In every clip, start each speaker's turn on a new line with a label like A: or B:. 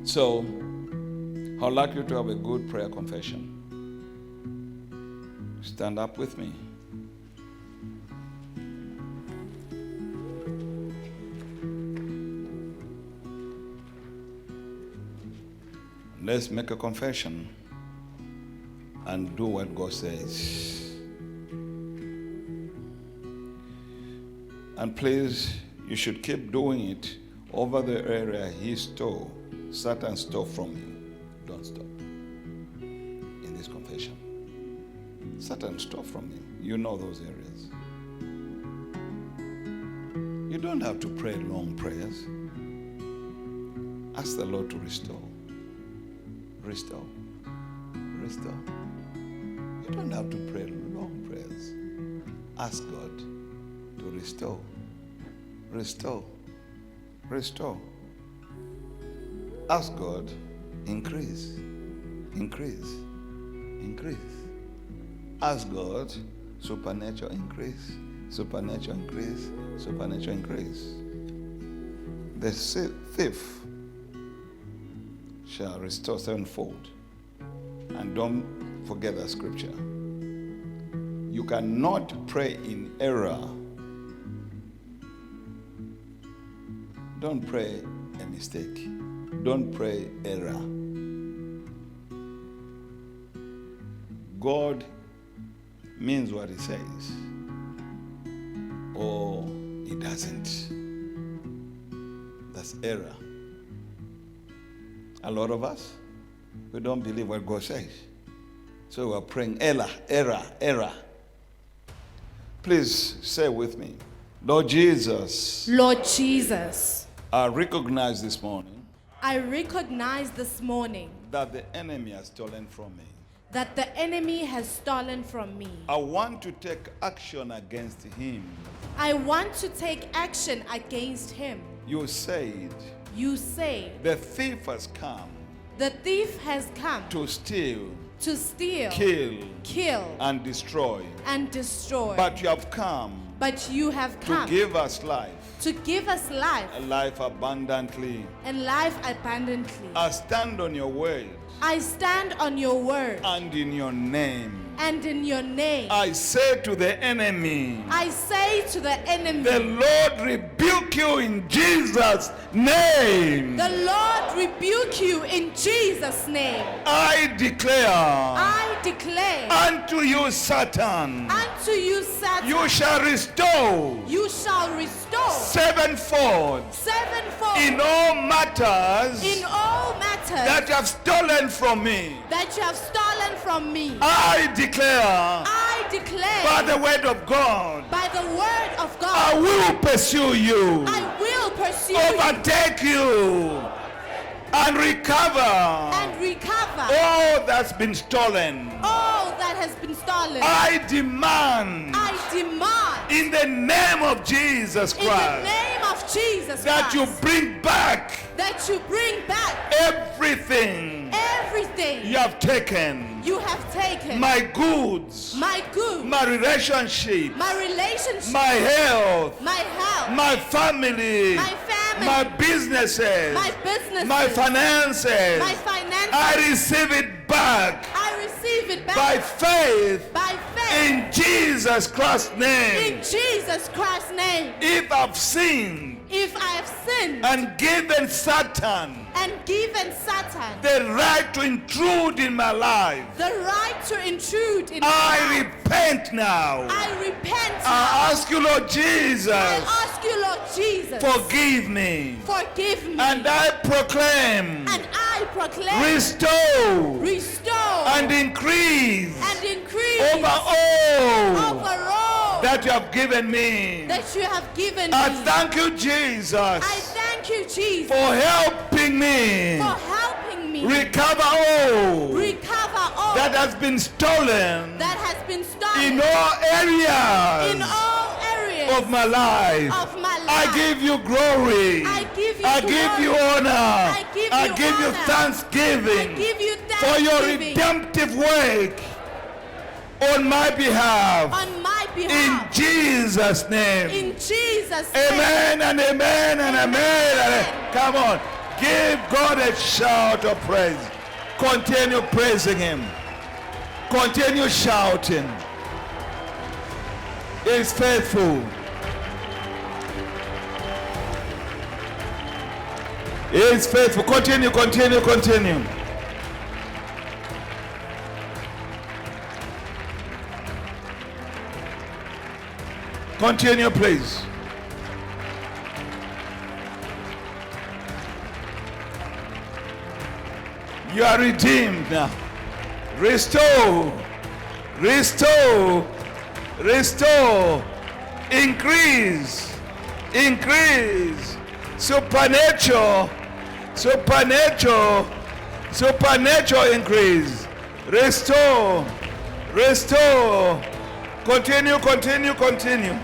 A: So, I'd like you to have a good prayer confession. Stand up with me. Let's make a confession and do what God says. And please, you should keep doing it over the area He stole, Satan stole from you. Don't stop in this confession. Satan stole from you. You know those areas. You don't have to pray long prayers. Ask the Lord to restore. Restore. Restore. You don't have to pray long prayers. Ask God to restore. Restore. Restore. Ask God, increase. Increase. Increase. Ask God, supernatural increase. Supernatural increase. Supernatural increase. The thief shall restore sevenfold. And don't forget that scripture. You cannot pray in error. Don't pray a mistake. Don't pray error. God means what He says, or He doesn't. That's error. A lot of us, we don't believe what God says. So we're praying error, error, error. Please say with me, Lord Jesus.
B: Lord Jesus.
A: I recognize this morning
B: I recognize this morning
A: that the enemy has stolen from me.
B: that the enemy has stolen from me.
A: I want to take action against him.
B: I want to take action against him.
A: You said
B: You say
A: the thief has come
B: the thief has come
A: to steal,
B: to
A: kill, and destroy.
B: and destroy.
A: But you have come
B: But you have
A: to
B: come
A: give us life,
B: to give us life
A: a life abundantly.
B: and life abundantly.
A: I stand on your word
B: I stand on your word
A: and in your name.
B: and in your name.
A: I say to the enemy,
B: I say to the enemy,
A: the Lord rebuke you in Jesus' name.
B: the Lord rebuke you in Jesus' name.
A: I declare
B: I declare
A: unto you, Satan,
B: unto you, Satan,
A: you shall restore
B: you shall restore
A: sevenfold
B: sevenfold
A: in all matters
B: in all matters
A: that you have stolen from me.
B: that you have stolen from me.
A: I declare
B: I declare
A: by the word of God,
B: by the word of
A: I
B: God,
A: will pursue you,
B: I will pursue you
A: overtake you, and recover
B: and recover
A: all that's been stolen.
B: all that has been stolen.
A: I demand
B: I demand
A: in the name of Jesus
B: in the
A: Christ
B: name of Jesus
A: that you
B: Christ
A: bring back
B: that you bring back
A: everything
B: everything
A: you have taken,
B: you have taken,
A: my goods,
B: my good,
A: my relationship,
B: my relationship,
A: my health,
B: my health,
A: my family,
B: my family,
A: my businesses,
B: my businesses,
A: my finances.
B: my finances.
A: I receive it back
B: I receive it back
A: by faith
B: by faith
A: in Jesus Christ's name.
B: in Jesus Christ's name.
A: If I've sinned
B: If I have sinned
A: and given Satan
B: and given Satan
A: the right to intrude in my life,
B: the right to intrude in my
A: I
B: life,
A: repent now.
B: I repent
A: I
B: now.
A: ask you, Lord
B: I
A: Jesus,
B: ask you, Lord Jesus,
A: forgive me.
B: forgive me.
A: And I proclaim,
B: And I proclaim,
A: restore
B: restore
A: and increase
B: and increase
A: over all
B: over all
A: that you have given me.
B: that you have given
A: I
B: me.
A: thank you, Jesus,
B: I thank you, Jesus,
A: for helping me
B: for helping me
A: recover all
B: recover all
A: that has been stolen
B: that has been stolen
A: in all areas
B: in all areas
A: of my life.
B: of my life.
A: I give you glory.
B: I give you
A: I
B: glory.
A: give you honor.
B: I give you honor.
A: Thanksgiving
B: I give you
A: for your
B: thanksgiving
A: redemptive work on my behalf.
B: on my
A: In
B: behalf.
A: Jesus' name.
B: In Jesus' name.
A: Amen and amen and amen.
B: Amen.
A: Come on. Give God a shout of praise. Continue praising him. Continue shouting. He is faithful. He is faithful. Continue, continue, continue. Continue, please. You are redeemed now. Restore. Restore. Restore. Increase. Increase. Supernatural. Supernatural. Supernatural increase. Restore. Restore. Continue, continue, continue.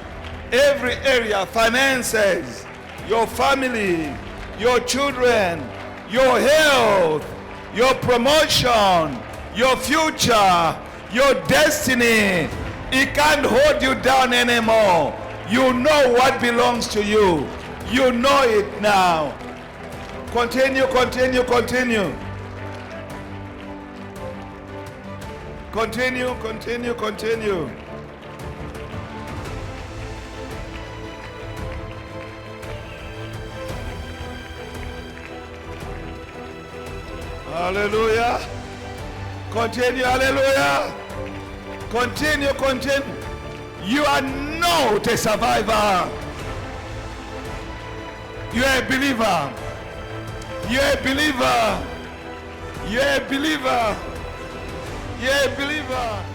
A: Every area, finances, your family, your children, your health, your promotion, your future, your destiny. It can't hold you down anymore. You know what belongs to you. You know it now. Continue, continue, continue. Continue, continue, continue. Hallelujah. Continue, hallelujah. Continue, continue. You are not a survivor. You are a believer. You are a believer. You are a believer. You are a believer.